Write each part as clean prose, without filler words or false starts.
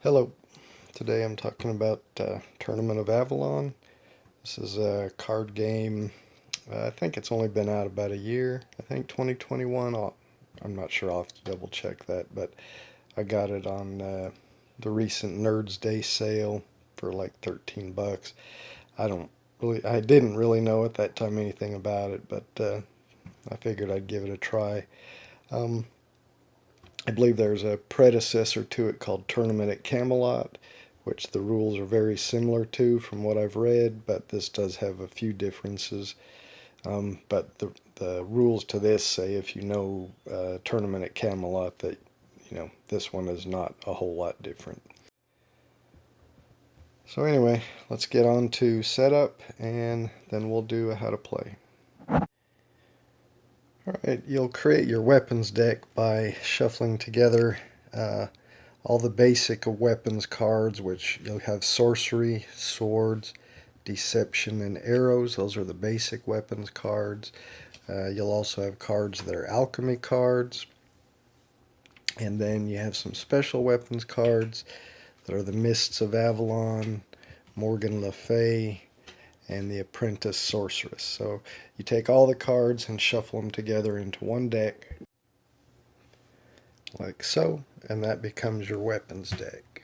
Hello, today I'm talking about Tournament of Avalon. This is a card game. I think it's only been out about a year. I think 2021. I'm not sure. I'll have to double check that, but I got it on the recent Nerds Day sale for like 13 bucks. I didn't really know at that time anything about it, but I figured I'd give it a try. Um, I believe there's a predecessor to it called Tournament at Camelot, which the rules are very similar to from what I've read, but this does have a few differences. But the rules to this say if you know Tournament at Camelot that this one is not a whole lot different. So anyway, let's get on to setup and then we'll do a how to play. Alright, you'll create your weapons deck by shuffling together all the basic weapons cards, which you'll have sorcery, swords, deception, and arrows. Those are the basic weapons cards. You'll also have cards that are alchemy cards. And then you have some special weapons cards that are the Mists of Avalon, Morgan Le Fay, and the Apprentice Sorceress. So you take all the cards and shuffle them together into one deck, like so, and that becomes your weapons deck.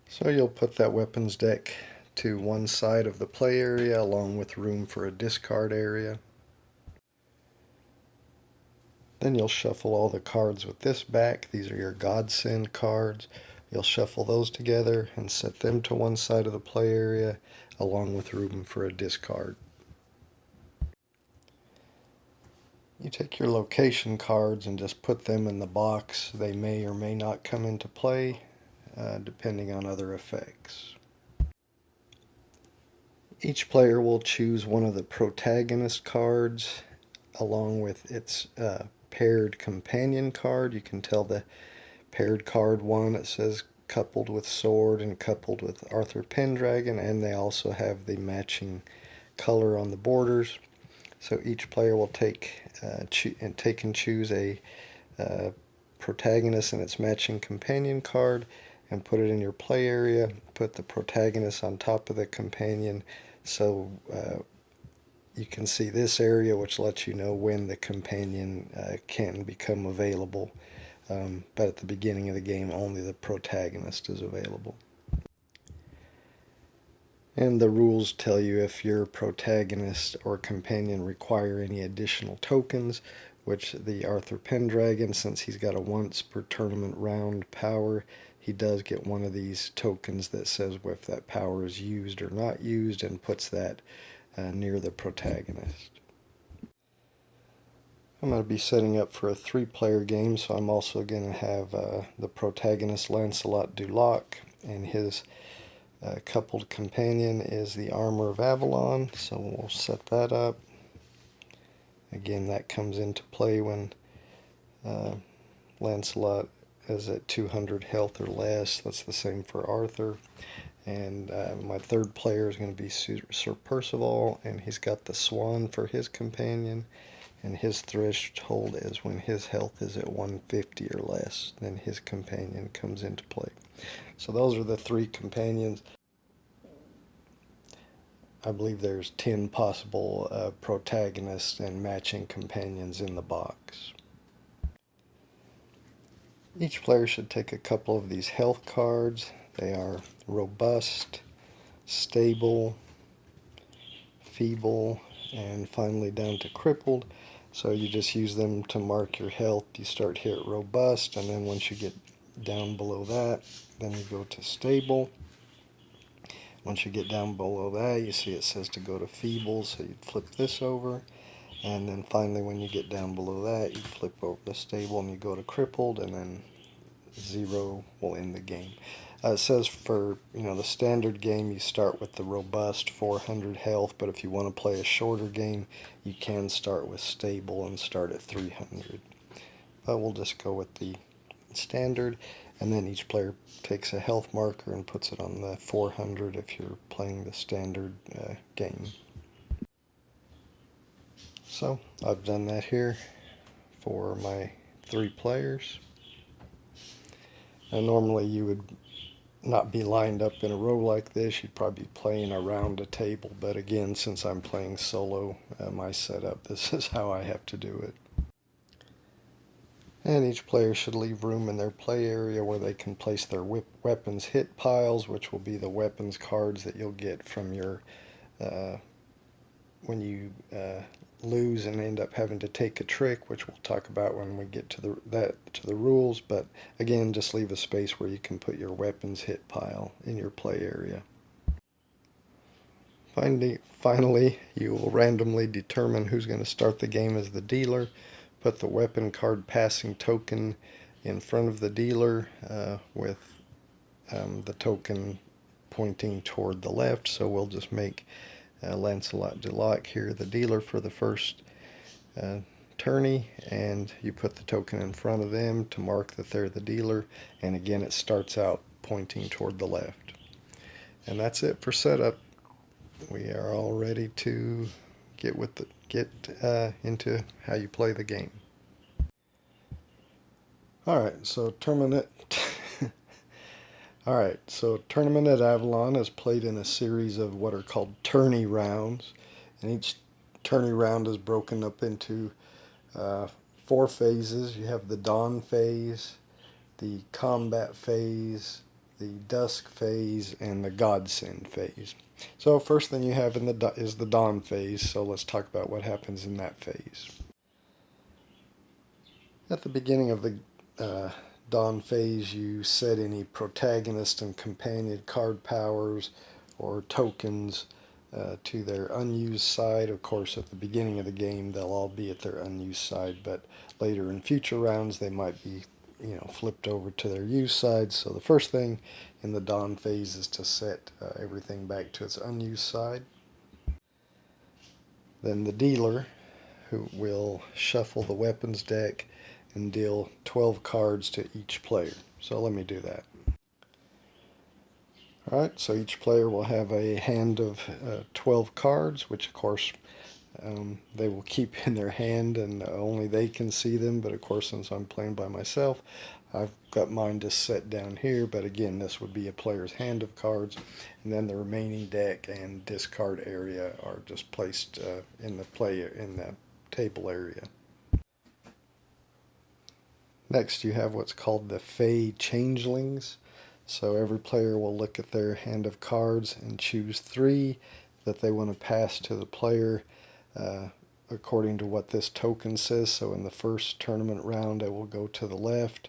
So you'll put that weapons deck to one side of the play area along with room for a discard area. Then you'll shuffle all the cards with this back. These are your Godsend cards. You'll shuffle those together and set them to one side of the play area along with room for a discard. You take your location cards and just put them in the box. They may or may not come into play depending on other effects. Each player will choose one of the protagonist cards along with its paired companion card. You can tell the paired card one, it says coupled with sword and coupled with Arthur Pendragon, and they also have the matching color on the borders. So each player will take and choose a protagonist and its matching companion card and put it in your play area. Put the protagonist on top of the companion so you can see this area, which lets you know when the companion can become available. But at the beginning of the game, only the protagonist is available. And the rules tell you if your protagonist or companion require any additional tokens, which the Arthur Pendragon, since he's got a once per tournament round power, he does get one of these tokens that says if that power is used or not used and puts that near the protagonist. I'm going to be setting up for a 3-player game, so I'm also going to have the protagonist Lancelot du Lac, and his coupled companion is the Armor of Avalon, so we'll set that up. Again, that comes into play when Lancelot is at 200 health or less. That's the same for Arthur. And my third player is going to be Sir Percival, and he's got the Swan for his companion. And his threshold is when his health is at 150 or less, then his companion comes into play. So those are the 3 companions. I believe there's 10 possible protagonists and matching companions in the box. Each player should take a couple of these health cards. They are robust, stable, feeble, and finally down to crippled. So you just use them to mark your health. You start here at robust, and then once you get down below that, then you go to stable. Once you get down below that, you see it says to go to feeble, so you flip this over. And then finally when you get down below that, you flip over to stable and you go to crippled, and then 0 will end the game. It says for the standard game you start with the robust 400 health, but if you want to play a shorter game you can start with stable and start at 300. But we'll just go with the standard, and then each player takes a health marker and puts it on the 400 if you're playing the standard game. So I've done that here for my 3 players. Normally you would not be lined up in a row like this. You'd probably be playing around a table, but again, since I'm playing solo, my setup, this is how I have to do it. And each player should leave room in their play area where they can place their weapons hit piles, which will be the weapons cards that you'll get from your uh, when you lose and end up having to take a trick, which we'll talk about when we get to the rules. But again, just leave a space where you can put your weapons hit pile in your play area. Finally, you will randomly determine who's going to start the game as the dealer. Put the weapon card passing token in front of the dealer with the token pointing toward the left. So we'll just make Lancelot de Lac here the dealer for the first tourney, and you put the token in front of them to mark that they're the dealer, and again it starts out pointing toward the left. And that's it for setup. We are all ready to get into how you play the game. Alright, so Tournament Tournament at Avalon is played in a series of what are called tourney rounds, and each tourney round is broken up into 4 phases. You have the dawn phase, the combat phase, the dusk phase, and the godsend phase. So first thing you have is the dawn phase, so let's talk about what happens in that phase. At the beginning of the dawn phase, you set any protagonist and companion card powers or tokens to their unused side. Of course, at the beginning of the game, they'll all be at their unused side, but later in future rounds, they might be flipped over to their used side. So the first thing in the dawn phase is to set everything back to its unused side. Then the dealer, who will shuffle the weapons deck and deal 12 cards to each player. So let me do that. Alright, so each player will have a hand of 12 cards, which of course they will keep in their hand and only they can see them. But of course, since I'm playing by myself, I've got mine just set down here. But again, this would be a player's hand of cards, and then the remaining deck and discard area are just placed in the table area. Next, you have what's called the Fey Changelings. So every player will look at their hand of cards and choose 3 that they want to pass to the player according to what this token says. So in the first tournament round, it will go to the left.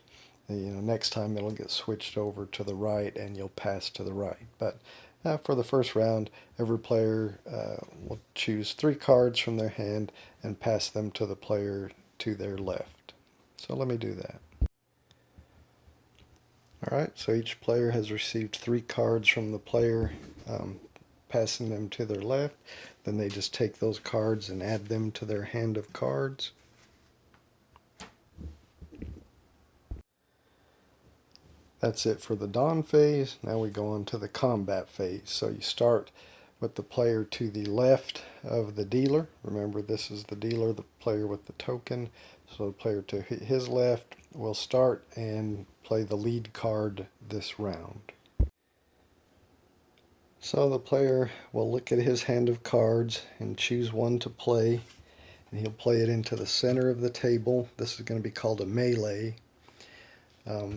Next time it'll get switched over to the right, and you'll pass to the right. But for the first round, every player will choose 3 cards from their hand and pass them to the player to their left. So let me do that. Alright, so each player has received 3 cards from the player, passing them to their left. Then they just take those cards and add them to their hand of cards. That's it for the dawn phase. Now we go on to the combat phase. So you start with the player to the left of the dealer. Remember, this is the dealer, the player with the token. So the player to his left will start and play the lead card this round. So the player will look at his hand of cards and choose one to play, and he'll play it into the center of the table. This is going to be called a melee.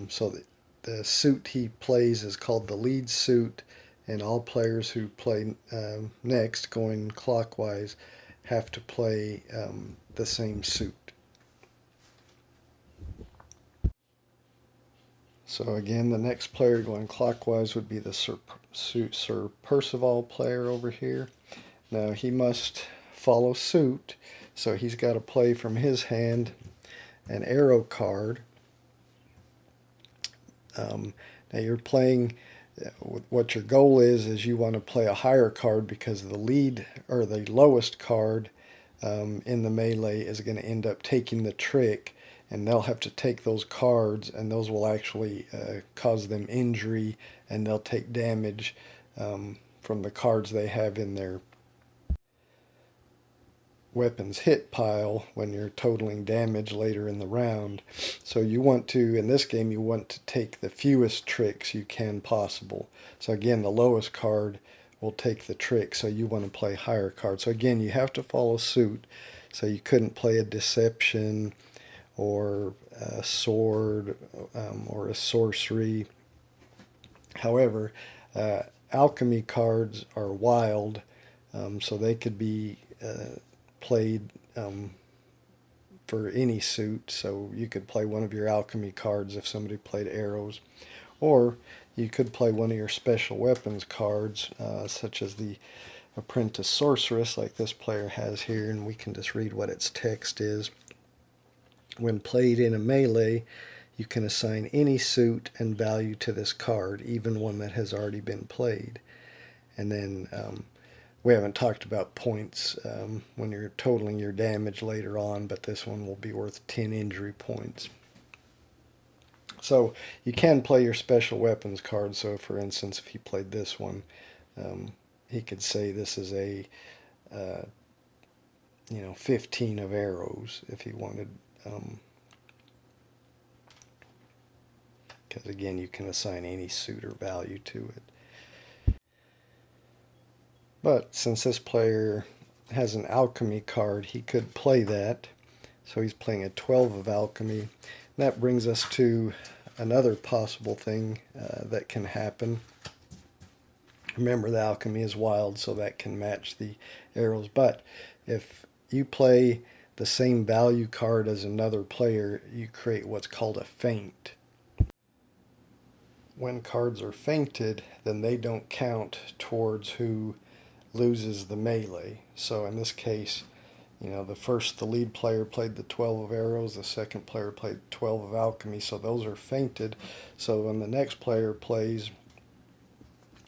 So the suit he plays is called the lead suit, and all players who play next, going clockwise, have to play the same suit. So again, the next player going clockwise would be the Sir Percival player over here. Now he must follow suit, so he's got to play from his hand an arrow card. Now you're playing, what your goal is you want to play a higher card, because the lead or the lowest card in the melee is going to end up taking the trick, and they'll have to take those cards, and those will actually cause them injury, and they'll take damage from the cards they have in their weapons hit pile when you're totaling damage later in the round. So you want to, in this game, you want to take the fewest tricks you can possible. So again, the lowest card will take the trick, so you want to play higher cards. So again, you have to follow suit. So you couldn't play a deception or a sword or a sorcery. However, alchemy cards are wild, so they could be played for any suit. So you could play one of your alchemy cards if somebody played arrows, or you could play one of your special weapons cards, such as the Apprentice Sorceress, like this player has here, and we can just read what its text is. When played in a melee, you can assign any suit and value to this card, even one that has already been played. And then we haven't talked about points when you're totaling your damage later on, but this one will be worth 10 injury points. So you can play your special weapons card. So for instance, if he played this one, he could say this is a 15 of arrows if he wanted. Because again, you can assign any suit or value to it. But since this player has an alchemy card, he could play that. So he's playing a 12 of alchemy. And that brings us to another possible thing that can happen. Remember, the alchemy is wild, so that can match the arrows. But if you play the same value card as another player, you create what's called a feint. When cards are feinted, then they don't count towards who loses the melee. So in this case, the lead player played the 12 of arrows, the second player played 12 of alchemy, so those are feinted. So when the next player plays,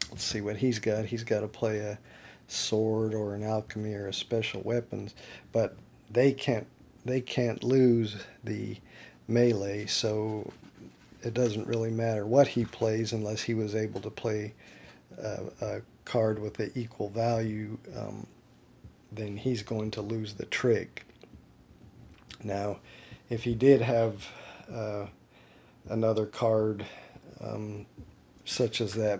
let's see what he's got. He's got to play a sword or an alchemy or a special weapons, but they can't lose the melee, so it doesn't really matter what he plays unless he was able to play a card with the equal value. Then he's going to lose the trick. Now, if he did have another card such as that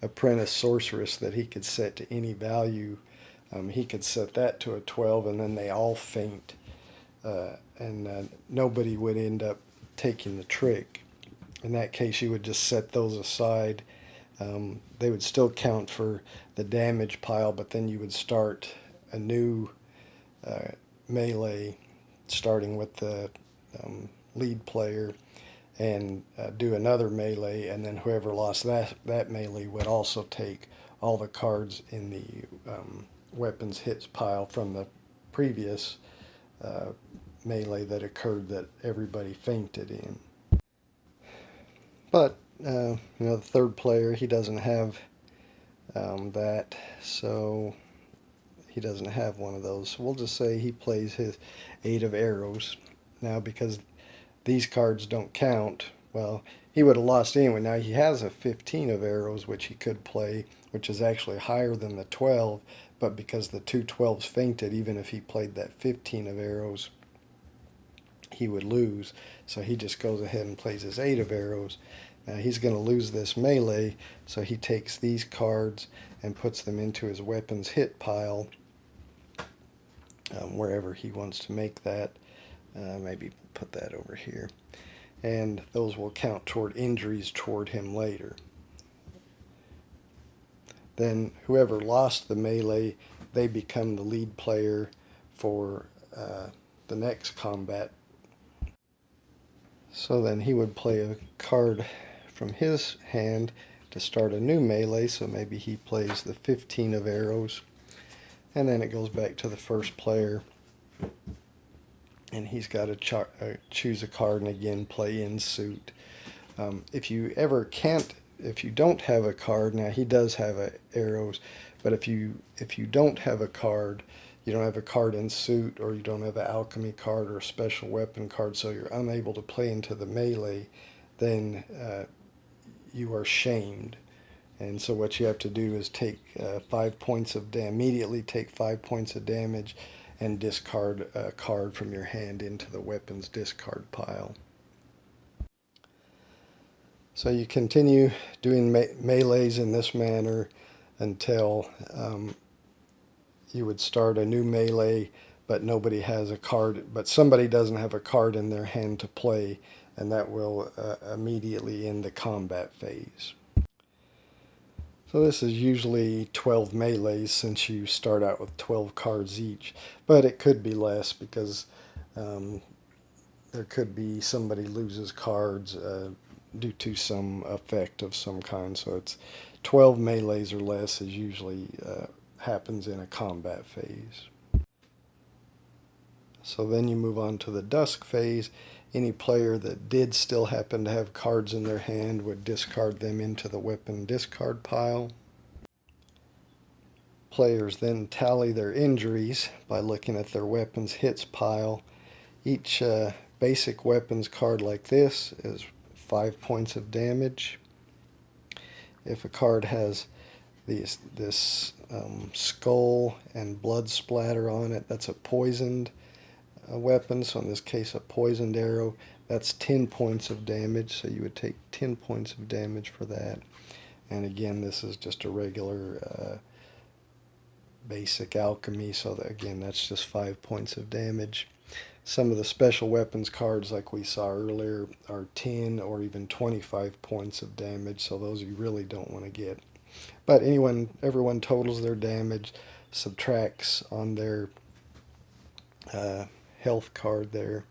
Apprentice Sorceress that he could set to any value, he could set that to a 12, and then they all feint, and nobody would end up taking the trick. In that case, you would just set those aside. They would still count for the damage pile, but then you would start a new melee, starting with the lead player, and do another melee, and then whoever lost that melee would also take all the cards in the weapons hits pile from the previous melee that occurred that everybody feinted in. But the third player, he doesn't have that, so he doesn't have one of those. So we'll just say he plays his 8 of arrows. Now, because these cards don't count, well, he would have lost anyway. Now, he has a 15 of arrows, which he could play, which is actually higher than the 12, but because the two 12s feinted, even if he played that 15 of arrows, he would lose. So he just goes ahead and plays his 8 of arrows. Now he's going to lose this melee, so he takes these cards and puts them into his weapons hit pile, wherever he wants to make that. Maybe put that over here. And those will count toward injuries toward him later. Then whoever lost the melee, they become the lead player for the next combat. So then he would play a card from his hand to start a new melee, so maybe he plays the 15 of arrows, and then it goes back to the first player, and he's got to choose a card and again play in suit. If you don't have a card, now he does have arrows, but if you don't have a card, you don't have a card in suit, or you don't have an alchemy card or a special weapon card, so you're unable to play into the melee, then you are shamed. And so what you have to do is take 5 points of damage, immediately take 5 points of damage, and discard a card from your hand into the weapons discard pile. So you continue doing melees in this manner until you would start a new melee, but nobody has a card, but somebody doesn't have a card in their hand to play, and that will immediately end the combat phase. So this is usually 12 melees since you start out with 12 cards each, but it could be less because there could be somebody loses cards due to some effect of some kind. So it's 12 melees or less is usually happens in a combat phase. So then you move on to the dusk phase. Any player that did still happen to have cards in their hand would discard them into the weapon discard pile. Players then tally their injuries by looking at their weapons hits pile. Each basic weapons card like this is 5 points of damage. If a card has this skull and blood splatter on it, that's a poisoned weapon. So in this case, a poisoned arrow, that's 10 points of damage. So you would take 10 points of damage for that. And again, this is just a regular basic alchemy. So that, again, that's just 5 points of damage. Some of the special weapons cards, like we saw earlier, are 10 or even 25 points of damage. So those you really don't want to get. But everyone totals their damage, subtracts on their health card there.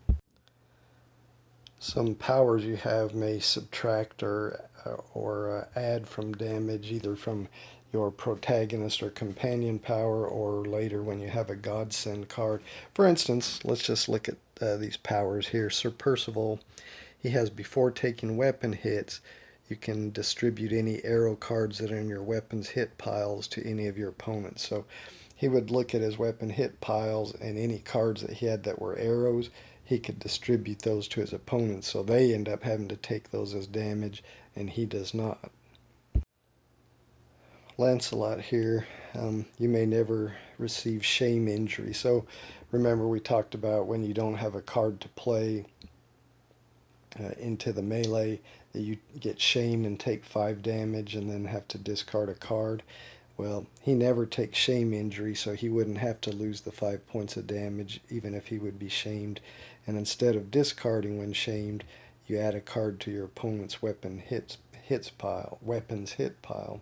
Some powers you have may subtract or add from damage, either from your protagonist or companion power, or later when you have a godsend card. For instance, let's just look at these powers here. Sir Percival, he has before taking weapon hits, you can distribute any arrow cards that are in your weapons hit piles to any of your opponents. So he would look at his weapon hit piles, and any cards that he had that were arrows, he could distribute those to his opponents. So they end up having to take those as damage, and he does not. Lancelot here, you may never receive shame injury. So remember, we talked about when you don't have a card to play into the melee, that you get shamed and take 5 damage and then have to discard a card. Well, he never takes shame injury, so he wouldn't have to lose the 5 points of damage even if he would be shamed. And instead of discarding when shamed, you add a card to your opponent's weapons hit pile.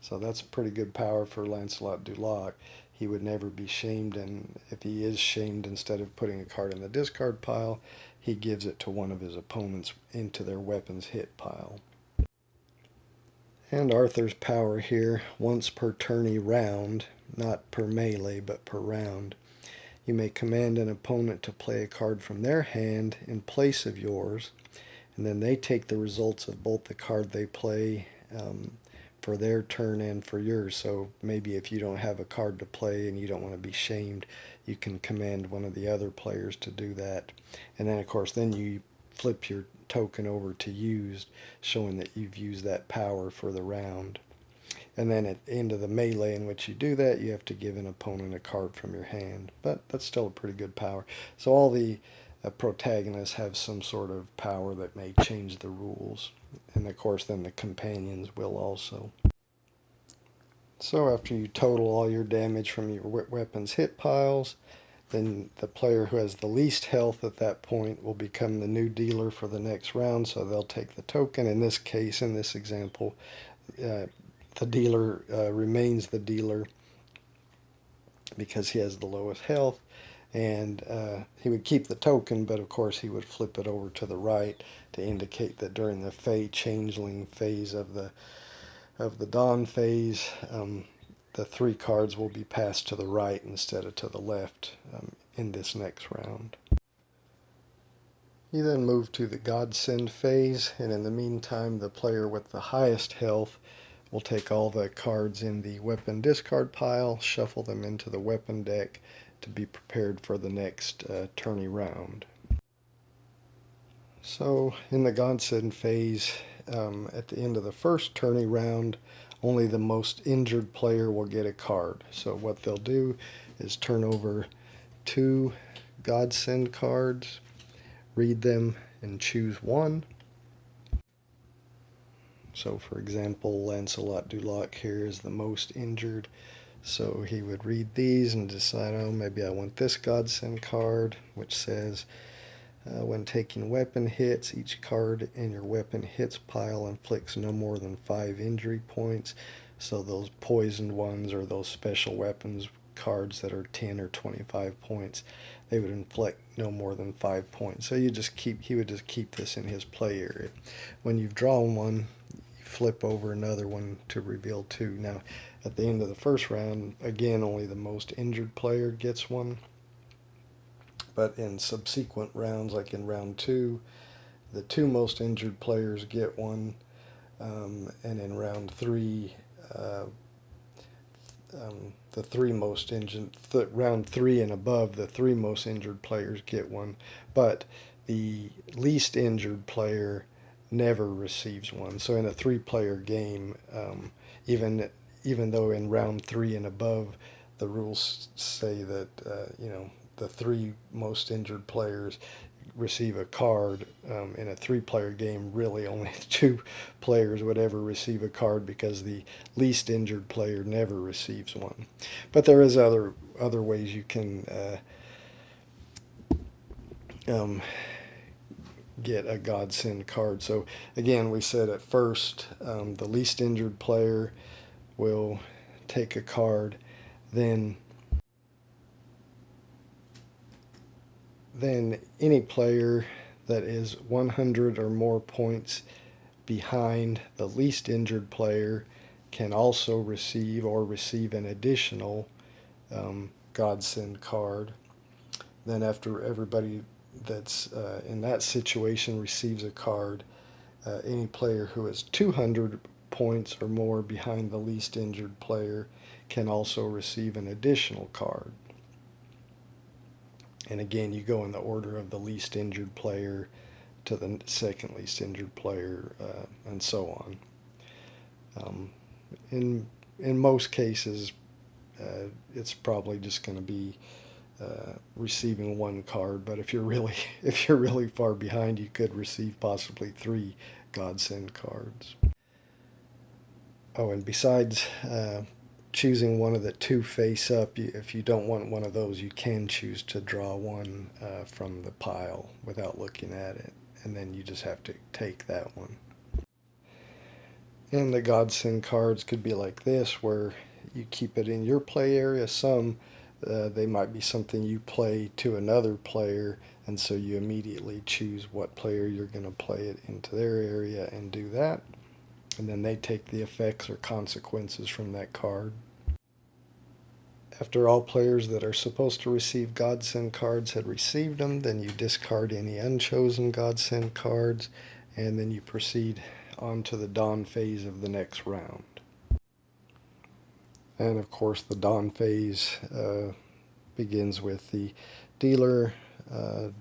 So that's pretty good power for Lancelot du Lac. He would never be shamed, and if he is shamed, instead of putting a card in the discard pile, he gives it to one of his opponents into their weapons hit pile. And Arthur's power here, once per tourney round, not per melee, but per round. You may command an opponent to play a card from their hand in place of yours, and then they take the results of both the card they play for their turn and for yours. So maybe if you don't have a card to play and you don't want to be shamed, you can command one of the other players to do that. And then, of course, then you flip your token over to used, showing that you've used that power for the round. And then at the end of the melee in which you do that, you have to give an opponent a card from your hand. But that's still a pretty good power. So all the protagonists have some sort of power that may change the rules. And of course then the companions will also. So after you total all your damage from your weapons hit piles, then the player who has the least health at that point will become the new dealer for the next round, so they'll take the token. In this case, in this example, the dealer remains the dealer because he has the lowest health, and he would keep the token, but of course he would flip it over to the right to indicate that during the Fey Changeling phase of the Dawn phase, the 3 cards will be passed to the right instead of to the left in this next round. You then move to the Godsend phase, and in the meantime the player with the highest health will take all the cards in the weapon discard pile, shuffle them into the weapon deck to be prepared for the next tourney round. So in the Godsend phase, at the end of the first tourney round, only the most injured player will get a card. So what they'll do is turn over 2 godsend cards, read them, and choose one. So for example, Lancelot du Lac here is the most injured. So he would read these and decide, oh, maybe I want this godsend card, which says, when taking weapon hits, each card in your weapon hits pile inflicts no more than 5 injury points. So those poisoned ones or those special weapons cards that are 10 or 25 points, they would inflict no more than 5 points. So he would just keep this in his play area. When you've drawn one, you flip over another one to reveal 2. Now, at the end of the first round, again, only the most injured player gets one. But in subsequent rounds, like in round 2, the 2 most injured players get one. And in round 3, the 3 most injured, round 3 and above, the 3 most injured players get one. But the least injured player never receives one. So in a 3-player game, even though in round 3 and above, the rules say that the 3 most injured players receive a card, in a 3-player game, really only 2 players would ever receive a card because the least injured player never receives one. But there is other ways you can get a godsend card. So again, we said at first, the least injured player will take a card, then any player that is 100 or more points behind the least injured player can also receive an additional godsend card. Then after everybody that's in that situation receives a card, any player who is 200 points or more behind the least injured player can also receive an additional card. And again, you go in the order of the least injured player to the second least injured player, and so on. In most cases, it's probably just going to be receiving one card. But if you're really far behind, you could receive possibly 3 godsend cards. Oh, and besides choosing one of the 2 face up, if you don't want one of those, you can choose to draw one from the pile without looking at it, and then you just have to take that one. And the godsend cards could be like this, where you keep it in your play area. Some they might be something you play to another player, and so you immediately choose what player you're going to play it into their area and do that. And then they take the effects or consequences from that card. After all players that are supposed to receive godsend cards had received them, then you discard any unchosen godsend cards, and then you proceed on to the dawn phase of the next round. And of course, the dawn phase begins with the dealer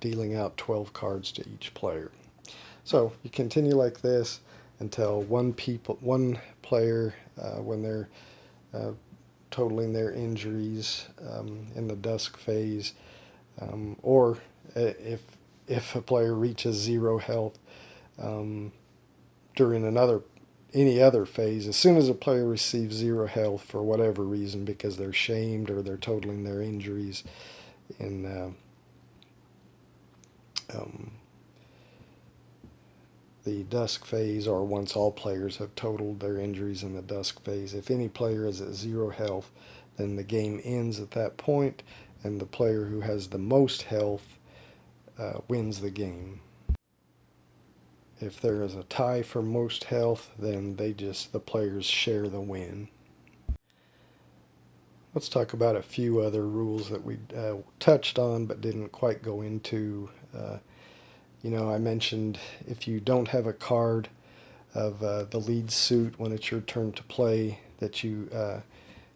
dealing out 12 cards to each player. So you continue like this until one player, when they're totaling their injuries in the dusk phase, or if a player reaches 0 health during any other phase, as soon as a player receives 0 health for whatever reason, because they're shamed or they're totaling their injuries in the dusk phase, or once all players have totaled their injuries in the dusk phase, if any player is at 0 health, then the game ends at that point, and the player who has the most health wins the game. If there is a tie for most health, then the players share the win. Let's talk about a few other rules that we touched on but didn't quite go into. I mentioned if you don't have a card of the lead suit when it's your turn to play, that you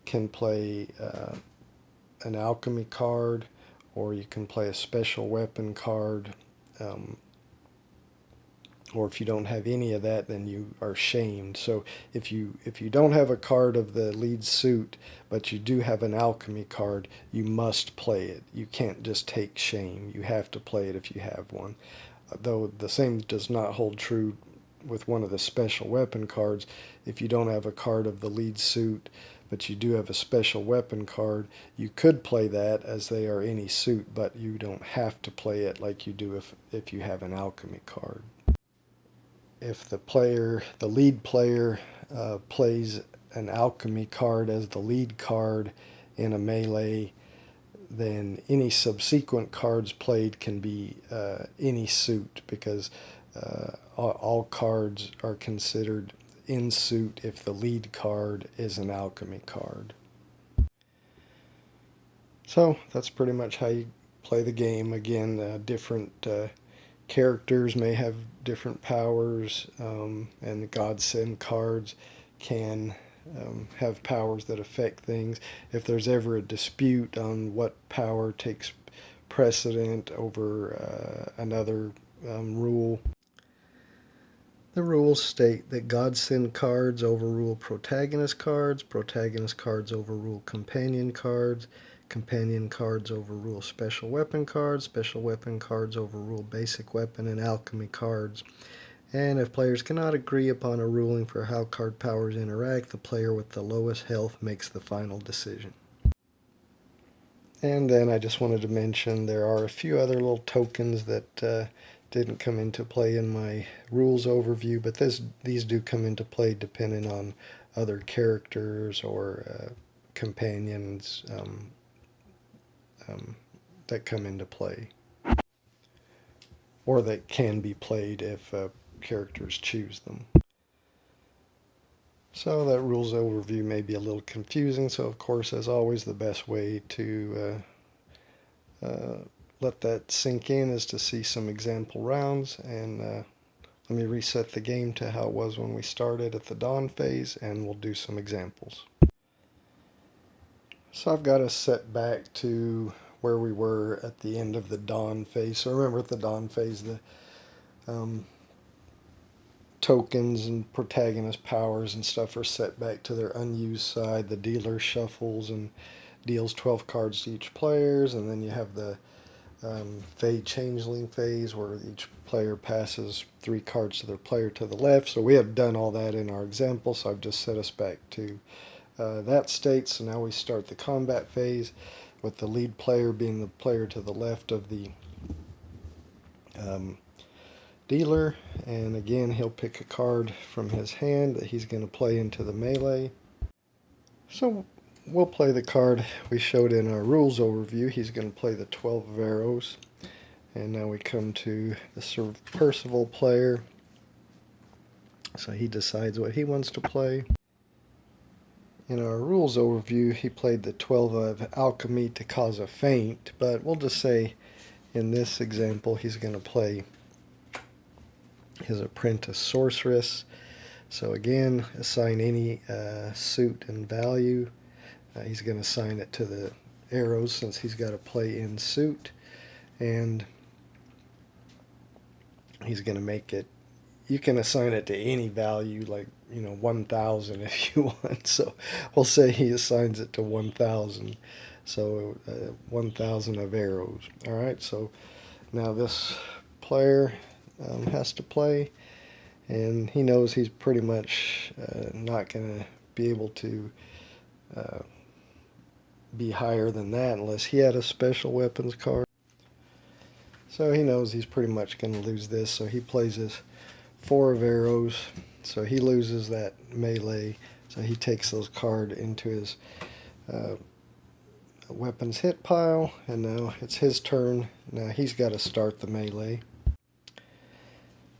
can play an alchemy card, or you can play a special weapon card, or if you don't have any of that, then you are shamed. So if you don't have a card of the lead suit, but you do have an alchemy card, you must play it. You can't just take shame. You have to play it if you have one. Though the same does not hold true with one of the special weapon cards. If you don't have a card of the lead suit, but you do have a special weapon card, you could play that as they are any suit, but you don't have to play it like you do if you have an alchemy card. If the lead player, plays an alchemy card as the lead card in a melee, then any subsequent cards played can be any suit, because all cards are considered in suit if the lead card is an alchemy card. So that's pretty much how you play the game. Again, different characters may have different powers, and the godsend cards can have powers that affect things. If there's ever a dispute on what power takes precedent over another rule, the rules state that godsend cards overrule protagonist cards overrule companion cards overrule special weapon cards overrule basic weapon and alchemy cards. And if players cannot agree upon a ruling for how card powers interact, the player with the lowest health makes the final decision. And then I just wanted to mention there are a few other little tokens that didn't come into play in my rules overview, but these do come into play depending on other characters or companions that come into play, or that can be played if characters choose them. So that rules overview may be a little confusing, so of course, as always, the best way to let that sink in is to see some example rounds. And let me reset the game to how it was when we started at the dawn phase, and we'll do some examples. So I've got us set back to where we were at the end of the dawn phase. So remember, at the dawn phase, the tokens and protagonist powers and stuff are set back to their unused side. The dealer shuffles and deals 12 cards to each player, and then you have the Fade Changeling phase, where each player passes 3 cards to their player to the left. So we have done all that in our example, so I've just set us back to that state. So now we start the combat phase, with the lead player being the player to the left of the dealer, and again he'll pick a card from his hand that he's going to play into the melee. So we'll play the card we showed in our rules overview. He's going to play the 12 of arrows. And now we come to the Sir Percival player. So he decides what he wants to play. In our rules overview, he played the 12 of alchemy to cause a feint, but we'll just say in this example he's going to play his apprentice sorceress. So again, assign any suit and value. He's going to assign it to the arrows since he's got to play in suit, and he's going to make it, you can assign it to any value, like 1,000 if you want. So we'll say he assigns it to 1,000. So 1,000 of arrows. All right, so now this player has to play, and he knows he's pretty much not going to be able to be higher than that unless he had a special weapons card. So he knows he's pretty much going to lose this, so he plays his 4 of arrows, so he loses that melee, so he takes those cards into his weapons hit pile, and now it's his turn. Now he's got to start the melee.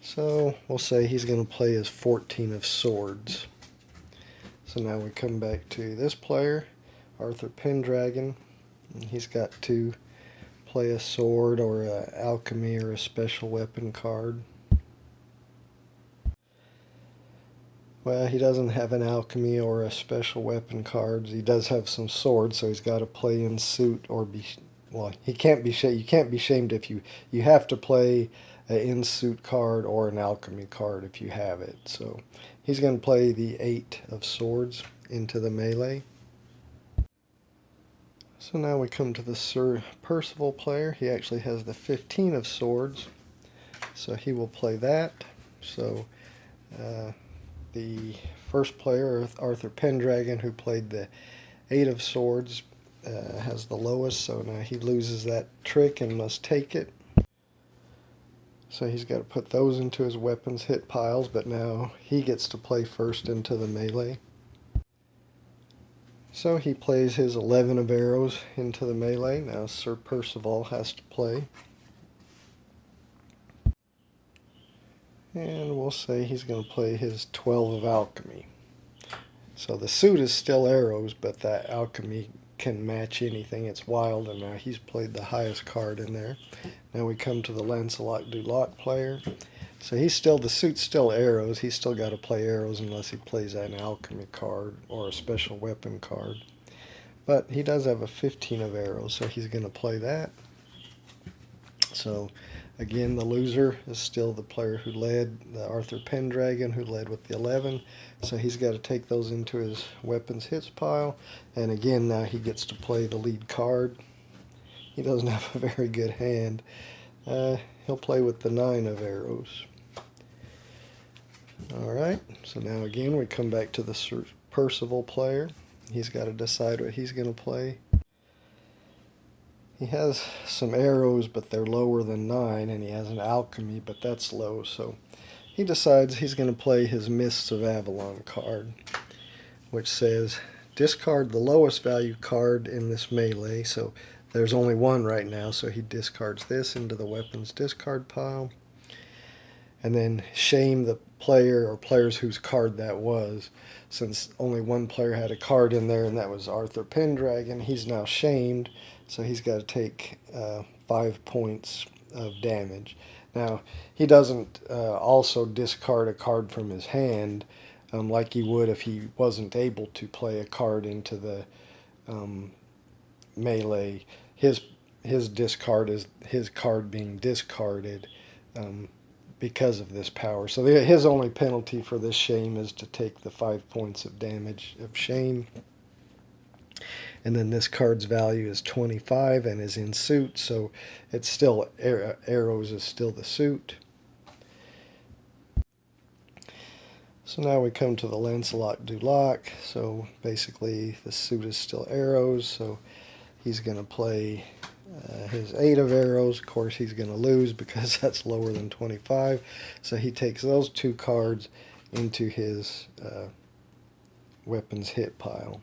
So we'll say he's going to play his 14 of swords. So now we come back to this player, Arthur Pendragon, and he's got to play a sword or an alchemy or a special weapon card. Well, he doesn't have an alchemy or a special weapon cards. He does have some swords, so he's got to play in suit or be, well, he can't be you can't be shamed if you have to play an in-suit card or an alchemy card if you have it. So he's going to play the 8 of swords into the melee. So now we come to the Sir Percival player. He actually has the 15 of swords, so he will play that. So the first player, Arthur Pendragon, who played the 8 of swords, has the lowest, so now he loses that trick and must take it. So he's got to put those into his weapons hit piles, but now he gets to play first into the melee. So he plays his 11 of arrows into the melee. Now Sir Percival has to play. And we'll say he's going to play his 12 of alchemy. So the suit is still arrows, but that alchemy can match anything. It's wild, and now he's played the highest card in there. Now we come to the Lancelot du Lac player. So he's still, the suit's still arrows. He's still got to play arrows unless he plays an alchemy card or a special weapon card. But he does have a 15 of arrows, so he's going to play that. So again, the loser is still the player who led, the Arthur Pendragon, who led with the 11. So he's got to take those into his weapons hits pile. And again, now he gets to play the lead card. He doesn't have a very good hand. He'll play with the 9 of arrows. Alright, so now again we come back to the Sir Percival player. He's got to decide what he's going to play. He has some arrows, but they're lower than 9, and he has an alchemy, but that's low, so he decides he's going to play his Mists of Avalon card, which says discard the lowest value card in this melee. So there's only one right now, so he discards this into the weapons discard pile. And then shame the player or players whose card that was. Since only one player had a card in there, and that was Arthur Pendragon, he's now shamed, so he's got to take 5 points of damage. Now, he doesn't also discard a card from his hand like he would if he wasn't able to play a card into the melee. His discard is his card being discarded because of this power. So his only penalty for this shame is to take the 5 points of damage of shame. And then this card's value is 25 and is in suit, so it's still arrows is still the suit. So now we come to the Lancelot du Lac. So basically the suit is still arrows, so he's going to play his 8 of arrows. Of course he's going to lose because that's lower than 25. So he takes those 2 cards into his weapons hit pile.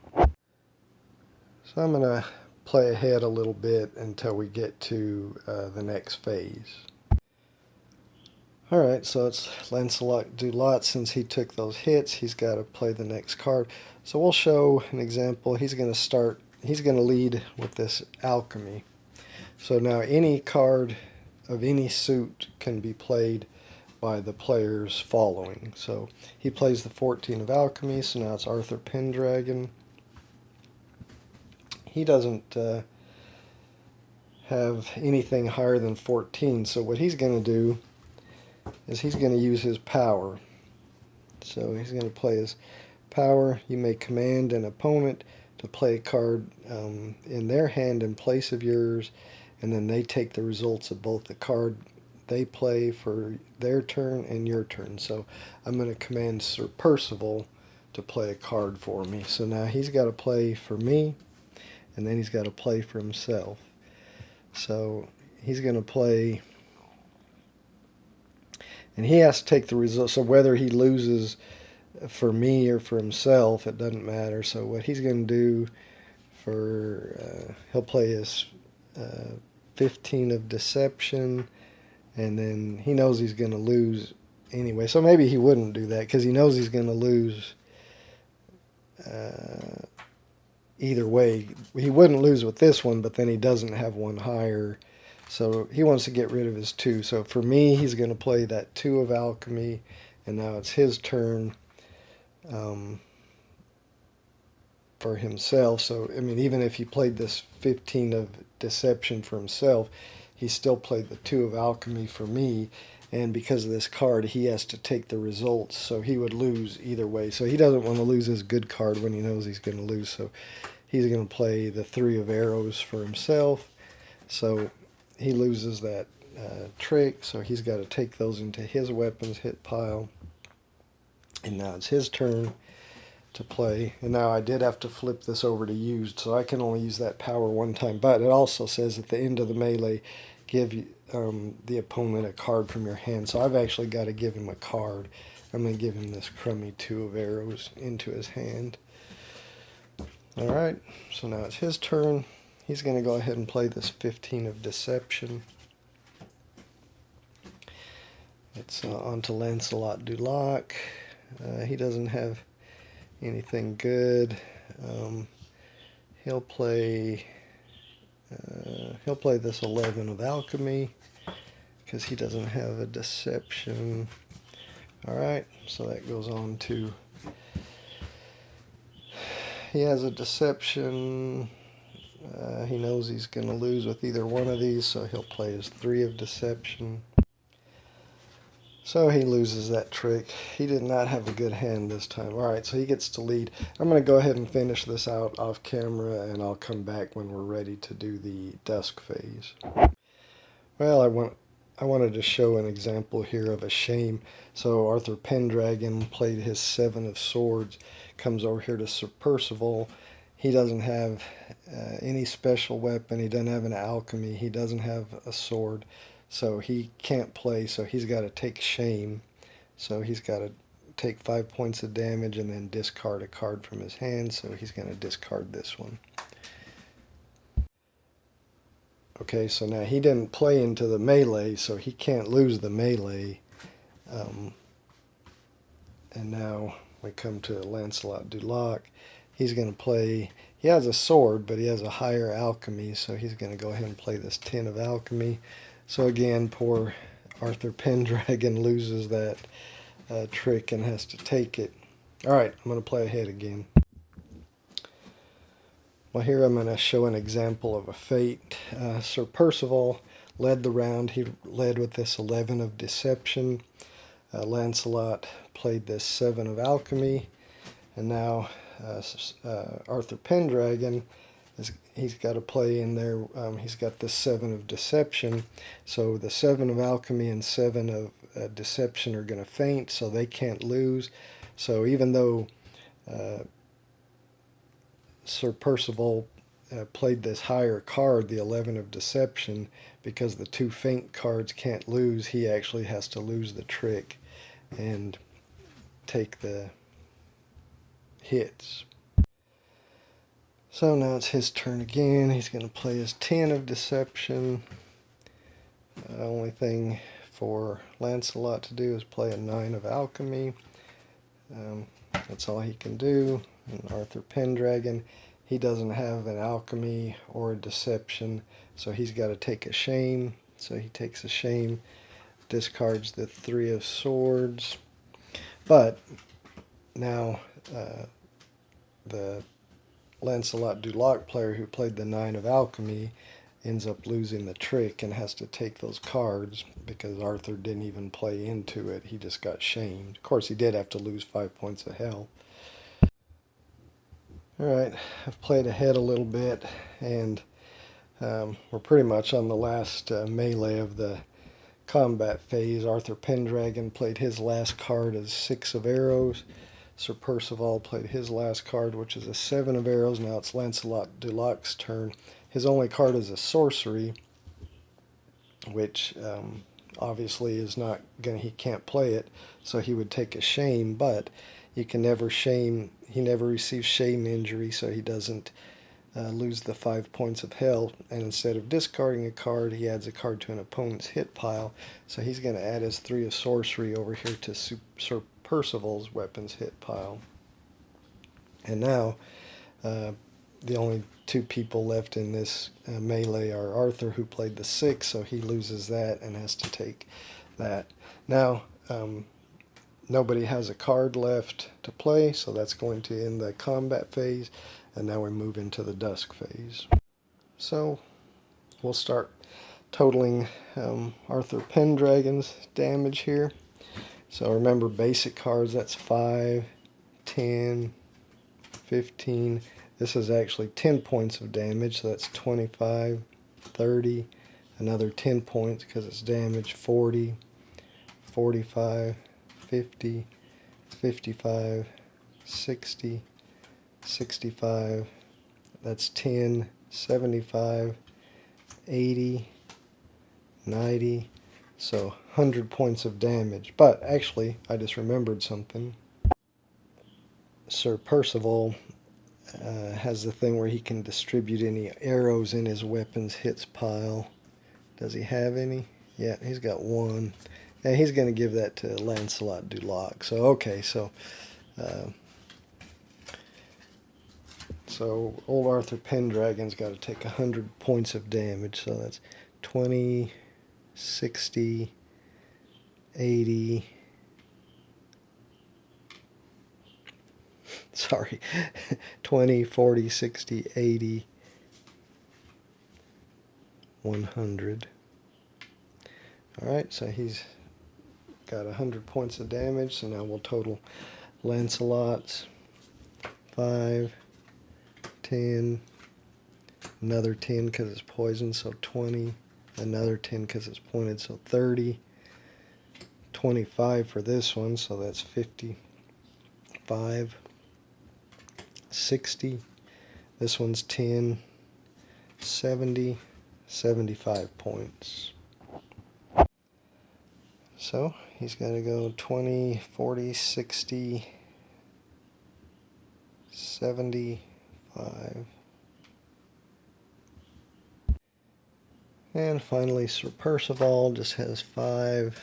So I'm going to play ahead a little bit until we get to the next phase. Alright, so it's Lancelot du Lac. Since he took those hits, he's got to play the next card. So we'll show an example. He's going to lead with this alchemy. So now any card of any suit can be played by the players following. So he plays the 14 of alchemy, so now it's Arthur Pendragon. He doesn't have anything higher than 14, so what he's going to do is he's going to use his power. So he's going to play his power. You may command an opponent to play a card in their hand in place of yours, and then they take the results of both the card they play for their turn and your turn. So I'm going to command Sir Percival to play a card for me. So now he's got to play for me, and then he's got to play for himself. So he's going to play, and he has to take the results. So whether he loses for me or for himself, it doesn't matter. So what he's going to do he'll play his 15 of deception, and then he knows he's going to lose anyway. So maybe he wouldn't do that because he knows he's going to lose either way. He wouldn't lose with this one, but then he doesn't have one higher. So he wants to get rid of his 2. So for me, he's going to play that 2 of alchemy, and now it's his turn for himself. So, I mean, even if he played this 15 of deception for himself, he still played the 2 of alchemy for me, and because of this card, he has to take the results, so he would lose either way. So he doesn't want to lose his good card when he knows he's going to lose, so he's going to play the 3 of arrows for himself. So he loses that trick, so he's got to take those into his weapons hit pile. And now it's his turn to play. And now I did have to flip this over to used, so I can only use that power one time. But it also says at the end of the melee, give the opponent a card from your hand. So I've actually got to give him a card. I'm going to give him this crummy 2 of arrows into his hand. Alright, so now it's his turn. He's going to go ahead and play this 15 of deception. It's onto Lancelot du Lac. He doesn't have anything good. He'll play this 11 of alchemy because he doesn't have a deception. Alright, so that goes on to, he has a deception. He knows he's going to lose with either one of these, so he'll play his 3 of deception. So he loses that trick. He did not have a good hand this time. Alright, so he gets to lead. I'm going to go ahead and finish this out off camera, and I'll come back when we're ready to do the dusk phase. Well, I wanted to show an example here of a shame. So Arthur Pendragon played his 7 of swords, comes over here to Sir Percival. He doesn't have any special weapon. He doesn't have an alchemy. He doesn't have a sword. So he can't play, so he's got to take shame. So he's got to take 5 points of damage and then discard a card from his hand. So he's going to discard this one. Okay, so now he didn't play into the melee, so he can't lose the melee. And now we come to Lancelot du Lac. He's going to play, he has a sword, but he has a higher alchemy, so he's going to go ahead and play this 10 of alchemy. So again, poor Arthur Pendragon loses that trick and has to take it. Alright, I'm going to play ahead again. Well, here I'm going to show an example of a fate. Sir Percival led the round. He led with this 11 of deception. Lancelot played this 7 of alchemy. And now Arthur Pendragon, he's got to play in there. He's got this 7 of deception. So the 7 of alchemy and 7 of deception are going to feint, so they can't lose. So even though Sir Percival played this higher card, the 11 of deception, because the 2 feint cards can't lose, he actually has to lose the trick and take the hits. So now it's his turn again. He's going to play his 10 of deception. The only thing for Lancelot to do is play a 9 of alchemy. That's all he can do. And Arthur Pendragon, he doesn't have an alchemy or a deception, so he's got to take a shame. So he takes a shame, discards the 3 of swords. But now the Lancelot du Lac player who played the 9 of alchemy ends up losing the trick and has to take those cards because Arthur didn't even play into it. He just got shamed. Of course, he did have to lose 5 points of health. Alright, I've played ahead a little bit, and we're pretty much on the last melee of the combat phase. Arthur Pendragon played his last card as 6 of arrows. Sir Percival played his last card, which is a 7 of arrows. Now it's Lancelot du Lac's turn. His only card is a sorcery, which obviously is not gonna, he can't play it, so he would take a shame, but you can never shame, he never receives shame injury, so he doesn't lose the 5 points of health, and instead of discarding a card, he adds a card to an opponent's hit pile, so he's going to add his 3 of sorcery over here to Sir Percival's weapons hit pile. And now the only 2 people left in this melee are Arthur, who played the 6, so he loses that and has to take that. Now nobody has a card left to play, so that's going to end the combat phase, and now we move into the dusk phase. So we'll start totaling Arthur Pendragon's damage here. So remember, basic cards, that's 5, 10, 15. This is actually 10 points of damage, so that's 25, 30, another 10 points because it's damage, 40, 45, 50, 55, 60, 65, that's 10, 75, 80, 90, so 100 points of damage. But actually, I just remembered something. Sir Percival has the thing where he can distribute any arrows in his weapons hits pile. Does he have any? Yeah, he's got one. And he's going to give that to Lancelot du Lac. So, okay, so old Arthur Pendragon's got to take 100 points of damage. So that's 20, 60, 80. Sorry, 20, 40, 60, 80, 100. Alright, so he's got 100 points of damage. So now we'll total Lancelot's 5, 10, another 10 because it's poisoned, so 20, another 10 because it's pointed, so 30, 25 for this one, so that's 55, 60, this one's 10, 70, 75 points. So he's got to go 20, 40, 60, 75. And finally, Sir Percival just has 5,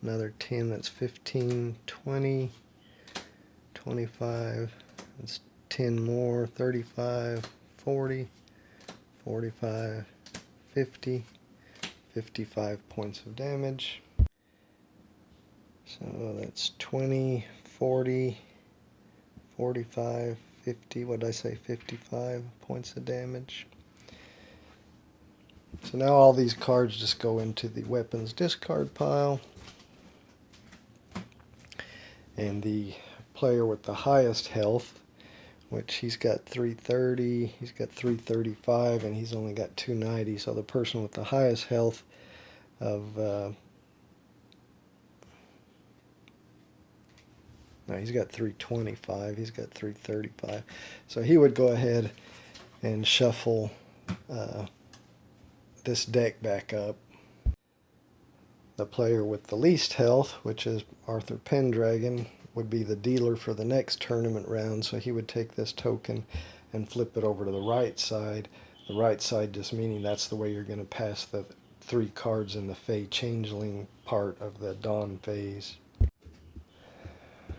another 10, that's 15, 20, 25, that's 10 more, 35, 40, 45, 50, 55 points of damage. So that's 20, 40, 45, 50, what did I say, 55 points of damage. So now all these cards just go into the weapons discard pile. And the player with the highest health, which he's got 330, he's got 335, and he's only got 290. So the person with the highest health of no, he's got 325, he's got 335. So he would go ahead and shuffle this deck back up. The player with the least health, which is Arthur Pendragon, would be the dealer for the next tournament round, so he would take this token and flip it over to the right side. The right side just meaning that's the way you're going to pass the 3 cards in the Fey Changeling part of the Dawn phase.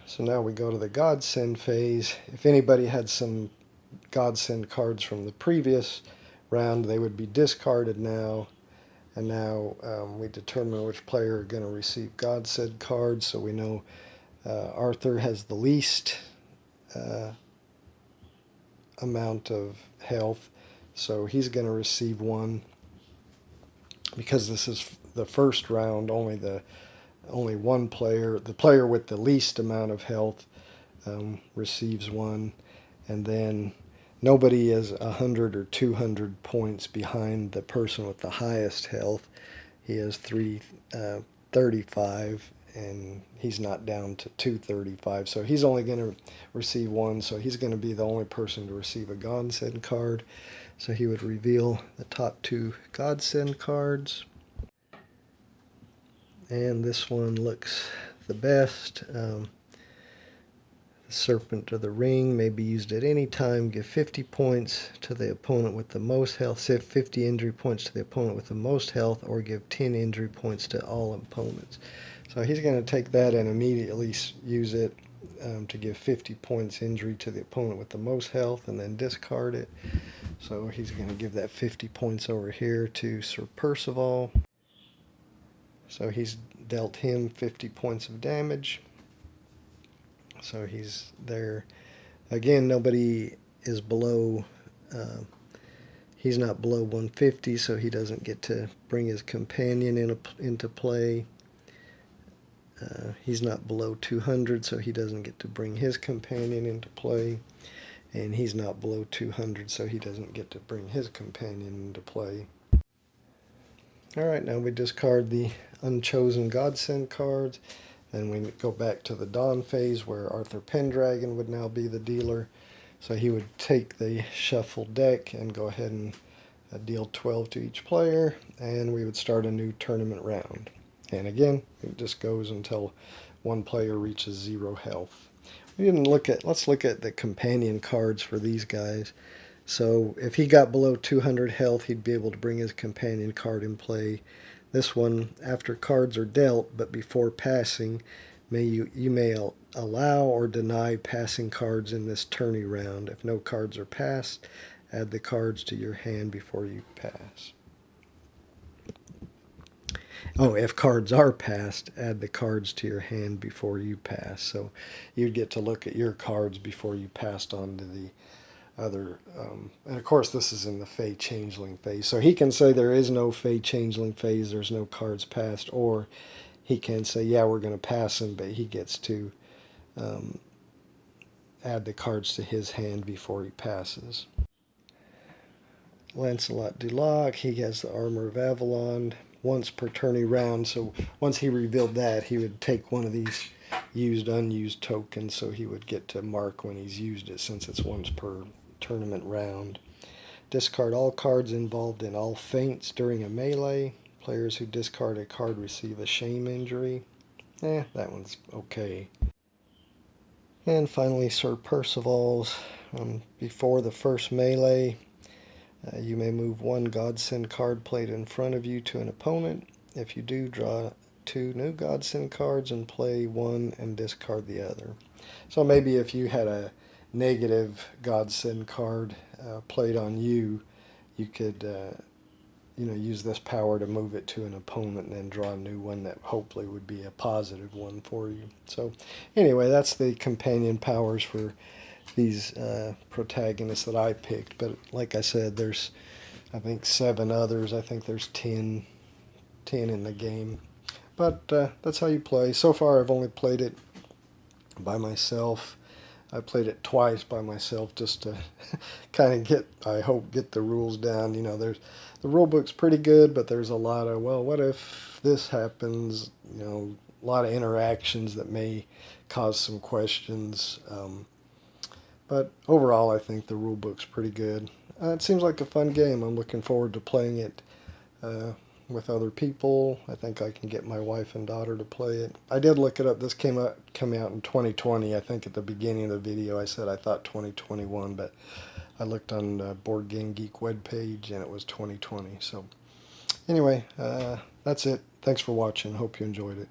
So now we go to the Godsend phase. If anybody had some Godsend cards from the previous round, they would be discarded now. And now we determine which player are going to receive Godsend cards. So we know Arthur has the least amount of health, so he's going to receive one. Because this is the first round, only one player, the player with the least amount of health, receives one, and then nobody is 100 or 200 points behind the person with the highest health. He has 335, and he's not down to 235, so he's only going to receive one, so he's going to be the only person to receive a Godsend card. So he would reveal the top 2 Godsend cards. And this one looks the best. The Serpent of the Ring may be used at any time. Give 50 points to the opponent with the most health. 50 injury points to the opponent with the most health, or give 10 injury points to all opponents. So he's going to take that and immediately use it to give 50 points injury to the opponent with the most health, and then discard it. So he's going to give that 50 points over here to Sir Percival. So he's dealt him 50 points of damage. So he's there. Again, nobody is below He's not below 150, so he doesn't get to bring his companion into play. He's not below 200, so he doesn't get to bring his companion into play. And he's not below 200, so he doesn't get to bring his companion into play. Alright, now we discard the unchosen Godsend cards. Then we go back to the Dawn phase where Arthur Pendragon would now be the dealer. So he would take the shuffled deck and go ahead and deal 12 to each player, and we would start a new tournament round. And again, it just goes until one player reaches 0 health. Let's look at the companion cards for these guys. So if he got below 200 health, he'd be able to bring his companion card in play. This one, after cards are dealt, but before passing, you may allow or deny passing cards in this tourney round. If no cards are passed, add the cards to your hand before you pass. Oh, if cards are passed, add the cards to your hand before you pass. So you'd get to look at your cards before you passed on to the other. And of course, this is in the Fey Changeling phase. So he can say there is no Fey Changeling phase, there's no cards passed, or he can say, yeah, we're going to pass him, but he gets to add the cards to his hand before he passes. Lancelot du Lac, he has the Armor of Avalon once per tourney round, so once he revealed that, he would take one of these used unused tokens, so he would get to mark when he's used it since it's once per tournament round. Discard all cards involved in all feints during a melee. Players who discard a card receive a shame injury. That one's okay. And finally, Sir Percival's. Before the first melee, you may move one Godsend card played in front of you to an opponent. If you do, draw 2 new Godsend cards and play one and discard the other. So maybe if you had a negative Godsend card played on you, you could use this power to move it to an opponent and then draw a new one that hopefully would be a positive one for you. So anyway, that's the companion powers for these protagonists that I picked. But like I said, there's, I think, 7 others. I think there's 10 in the game. But that's how you play. So far, I've only played it by myself. I played it twice by myself just to kind of get the rules down. The rule book's pretty good, but there's a lot of, well, what if this happens? A lot of interactions that may cause some questions. But overall, I think the rule book's pretty good. It seems like a fun game. I'm looking forward to playing it with other people. I think I can get my wife and daughter to play it. I did look it up. This came out in 2020. I think at the beginning of the video I said I thought 2021, but I looked on the Board Game Geek webpage and it was 2020. So anyway, that's it. Thanks for watching. Hope you enjoyed it.